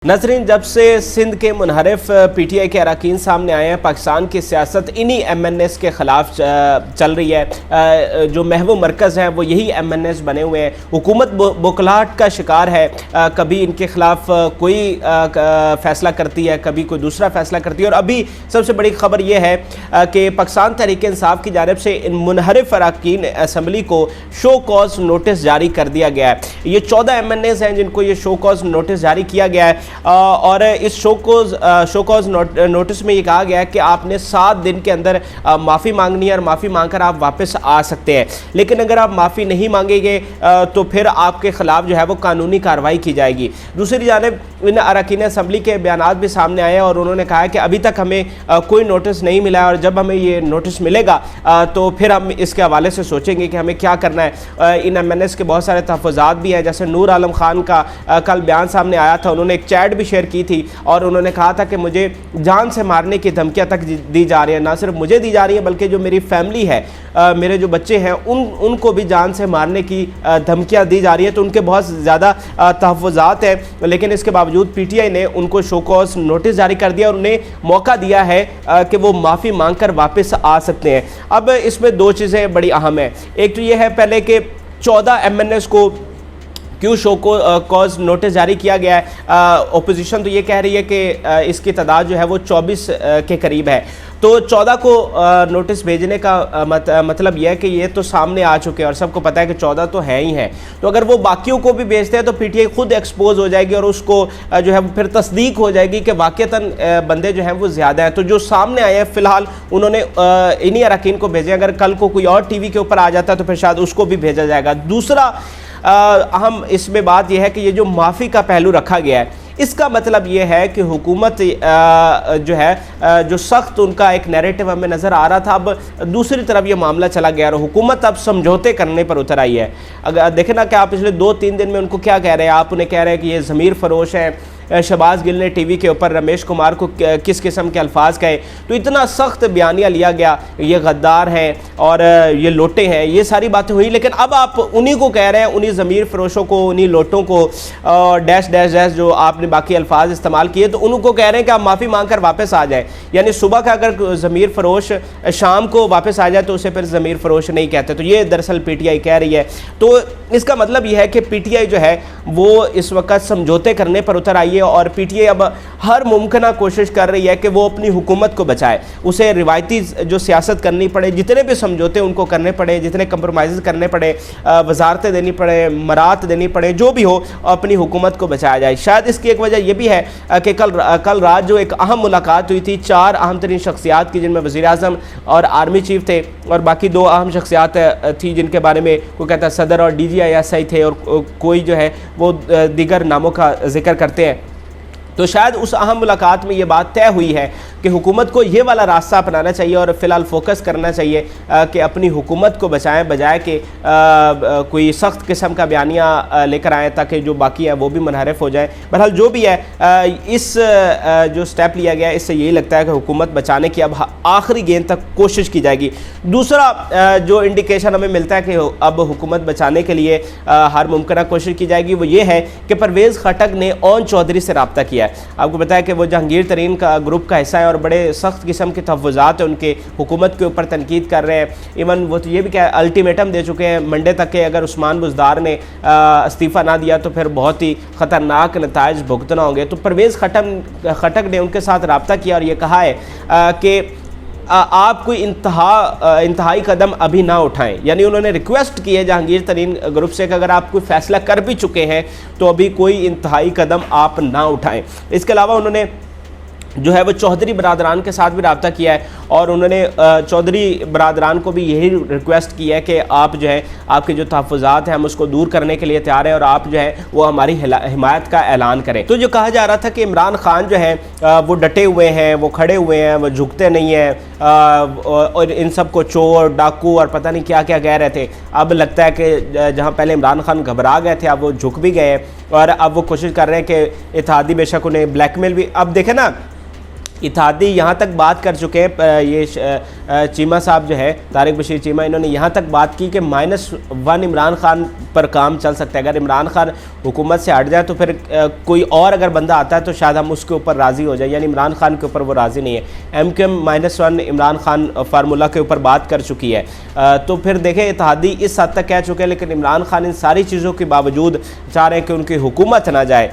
नाज़रीन, जब से सिंध के मुनहरिफ पीटीआई के अरकान सामने आए हैं, पाकिस्तान की सियासत इन्हीं एमएनएस के ख़िलाफ़ चल रही है। जो महबूब मरकज़ हैं वो यही एमएनएस बने हुए हैं। हुकूमत बुखलाहट का शिकार है। कभी इनके ख़िलाफ़ कोई फ़ैसला करती है, कभी कोई दूसरा फ़ैसला करती है। और अभी सबसे बड़ी ख़बर यह है कि पाकिस्तान तहरीक इंसाफ की जानिब से इन मुनहरिफ अरकान असम्बली को शो कॉज नोटिस जारी कर दिया गया है। ये 14 एमएनएस हैं जिनको ये शो कॉज नोटिस जारी किया गया है। और इस शो कॉज नोटिस में ये कहा गया है कि आपने 7 दिन के अंदर माफ़ी मांगनी है और माफ़ी मांगकर आप वापस आ सकते हैं। लेकिन अगर आप माफ़ी नहीं मांगेंगे तो फिर आपके ख़िलाफ़ जो है वो कानूनी कार्रवाई की जाएगी। दूसरी जानिब इन अरकान असम्बली के बयानात भी सामने आए हैं और उन्होंने कहा है कि अभी तक हमें कोई नोटिस नहीं मिला है और जब हमें ये नोटिस मिलेगा तो फिर हम इसके हवाले से सोचेंगे कि हमें क्या करना है। इन एमएनएस के बहुत सारे तहफ़्फ़ुज़ात भी हैं, जैसे नूर आलम खान का कल बयान सामने आया था। उन्होंने एक चैट भी शेयर की थी और उन्होंने कहा था कि मुझे जान से मारने की धमकियां तक दी जा रही है। ना सिर्फ मुझे दी जा रही है बल्कि जो मेरी फैमिली है, मेरे जो बच्चे हैं उनको भी जान से मारने की धमकियां दी जा रही है। तो उनके बहुत ज़्यादा तहफ़्फ़ुज़ात हैं, लेकिन इसके बावजूद पीटीआई ने उनको शो कॉज नोटिस जारी कर दिया और उन्हें मौका दिया है कि वो माफ़ी मांग कर वापस आ सकते हैं। अब इसमें 2 चीज़ें बड़ी अहम हैं। एक तो ये है पहले कि 14 एमएनएस को क्यों शो कॉज नोटिस जारी किया गया है। ओपोजिशन तो ये कह रही है कि इसकी तादाद जो है वो 24 के करीब है। तो 14 को नोटिस भेजने का मतलब यह है कि ये तो सामने आ चुके हैं और सबको पता है कि 14 तो है ही हैं। तो अगर वो बाकियों को भी भेजते हैं तो पीटीआई खुद एक्सपोज हो जाएगी और उसको जो है फिर तस्दीक हो जाएगी कि वाकईतन बंदे जो हैं वो ज़्यादा हैं। तो जो सामने आए हैं फ़िलहाल उन्होंने इन्हीं अरकान को भेजे। अगर कल को कोई और टीवी के ऊपर आ जाता है तो फिर शायद उसको भी भेजा जाएगा। दूसरा अहम इसमें बात यह है कि ये जो माफ़ी का पहलू रखा गया है, इसका मतलब ये है कि हुकूमत जो है जो सख्त उनका एक नैरेटिव हमें नज़र आ रहा था, अब दूसरी तरफ ये मामला चला गया और हुकूमत अब समझौते करने पर उतर आई है। अगर देखें ना कि आप पिछले 2-3 दिन में उनको क्या कह रहे हैं, आप उन्हें कह रहे हैं कि ये ज़मीर फरोश है। शहबाज गिल ने टीवी के ऊपर रमेश कुमार को किस किस्म के अल्फाज कहे, तो इतना सख्त बयानिया लिया गया, ये गद्दार हैं और ये लोटे हैं, ये सारी बातें हुई। लेकिन अब आप उन्हीं को कह रहे हैं, उन्हीं ज़मीर फरोशों को, उन्हीं लोटों को, डैश डैश डैश जो आपने बाकी अल्फाज इस्तेमाल किए, तो उनको कह रहे हैं कि आप माफ़ी मांग कर वापस आ जाए। यानी सुबह का अगर ज़मीर फरोश शाम को वापस आ जाए तो उसे फिर ज़मीर फरोश नहीं कहते। तो ये दरअसल पीटीआई कह रही है। तो इसका मतलब यह है कि पीटीआई जो है वो इस वक्त समझौते करने पर उतर आई है और पीटीआई अब हर मुमकिन कोशिश कर रही है कि वो अपनी हुकूमत को बचाए। उसे रिवायती जो सियासत करनी पड़े, जितने भी समझौते उनको करने पड़े, जितने कंप्रोमाइज़ करने पड़े, वजारतें देनी पड़े, मरात देनी पड़े, जो भी हो, अपनी हुकूमत को बचाया जाए। शायद इसकी एक वजह यह भी है कि कल रात जो एक अहम मुलाकात हुई थी 4 अहम तरीन शख्सियात की, जिनमें वज़ीर आज़म और आर्मी चीफ थे और बाकी 2 अहम शख्सियात थी जिनके बारे में कोई कहता है सदर और DGISI थे और कोई जो है वो दीगर नामों का जिक्र करते हैं। तो शायद उस अहम मुलाकात में ये बात तय हुई है कि हुकूमत को ये वाला रास्ता अपनाना चाहिए और फ़िलहाल फोकस करना चाहिए कि अपनी हुकूमत को बचाएं, बजाय कि कोई सख्त किस्म का बयानिया लेकर आएँ ताकि जो बाकी हैं वो भी मुनहरिफ हो जाएं। बहरहाल जो भी है, इस जो स्टेप लिया गया है इससे यही लगता है कि हुकूमत बचाने की अब आखिरी गेंद तक कोशिश की जाएगी। दूसरा जो इंडिकेशन हमें मिलता है कि अब हुकूमत बचाने के लिए हर मुमकिन कोशिश की जाएगी वो ये है कि परवेज़ खटक ने ओन चौधरी से रब्ता किया है। आपको पता है कि वो जहांगीर तरीन का ग्रुप का हिस्सा है और बड़े सख्त किस्म के तहफ़्फ़ुज़ात हैं उनके, हुकूमत के ऊपर तनकीद कर रहे हैं। इवन वो तो ये भी क्या अल्टीमेटम दे चुके हैं मंडे तक के, अगर उस्मान बुज़दार ने इस्तीफ़ा ना दिया तो फिर बहुत ही ख़तरनाक नताइज भुगतना होंगे। तो परवेज़ खटक ने उनके साथ रब्ता किया और ये कहा है कि आप कोई इंतहाई कदम अभी ना उठाएं। यानी उन्होंने रिक्वेस्ट की है जहांगीर तरीन ग्रुप से कि अगर आप कोई फ़ैसला कर भी चुके हैं तो अभी कोई इंतहाई कदम आप ना उठाएं। इसके अलावा उन्होंने जो है वो चौधरी बरादरान के साथ भी रब्ता किया है और उन्होंने चौधरी बरादरान को भी यही रिक्वेस्ट की है कि आप जो है आपके जो तहफ़्फ़ुज़ात हैं हम उसको दूर करने के लिए तैयार हैं और आप जो है वो हमारी हिमायत का ऐलान करें। तो जो कहा जा रहा था कि इमरान खान जो है वो डटे हुए हैं, वो खड़े हुए हैं, वो झुकते नहीं हैं और इन सब को चोर डाकू और पता नहीं क्या क्या कह रहे थे, अब लगता है कि जहाँ पहले इमरान खान घबरा गए थे अब वो झुक भी गए और अब वो कोशिश कर रहे हैं कि इत्तेहादी बेशक उन्हें ब्लैकमेल भी। अब देखें ना इत्तेहादी यहाँ तक बात कर चुके हैं, ये चीमा साहब जो है तारिक बशीर चीमा, इन्होंने यहाँ तक बात की कि -1 इमरान खान पर काम चल सकता है। अगर इमरान खान हुकूमत से हट जाए तो फिर कोई और अगर बंदा आता है तो शायद हम उसके ऊपर राज़ी हो जाए, यानी इमरान खान के ऊपर वो राज़ी नहीं है। MQM -1 इमरान खान फार्मूला के ऊपर बात कर चुकी है। तो फिर देखें इत्तेहादी इस हद तक कह चुके हैं, लेकिन इमरान खान इन सारी चीज़ों के बावजूद चाह रहे हैं कि उनकी हुकूमत ना जाए।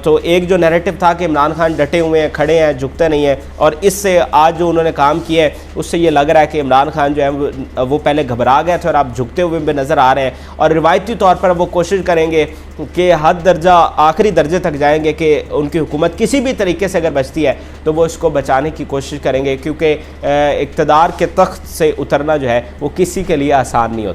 तो एक जो नैरेटिव था कि इमरान खान डटे हुए हैं, खड़े हैं, झुकते नहीं है, और इससे आज जो उन्होंने काम किया है उससे ये लग रहा है कि इमरान खान जो है वो पहले घबरा गए थे और अब झुकते हुए भी नज़र आ रहे हैं। और रिवायती तौर पर वो कोशिश करेंगे कि हद दर्जा आखिरी दर्जे तक जाएंगे कि उनकी हुकूमत किसी भी तरीके से अगर बचती है तो वो इसको बचाने की कोशिश करेंगे, क्योंकि इक़्तिदार के तख्त से उतरना जो है वो किसी के लिए आसान नहीं होता।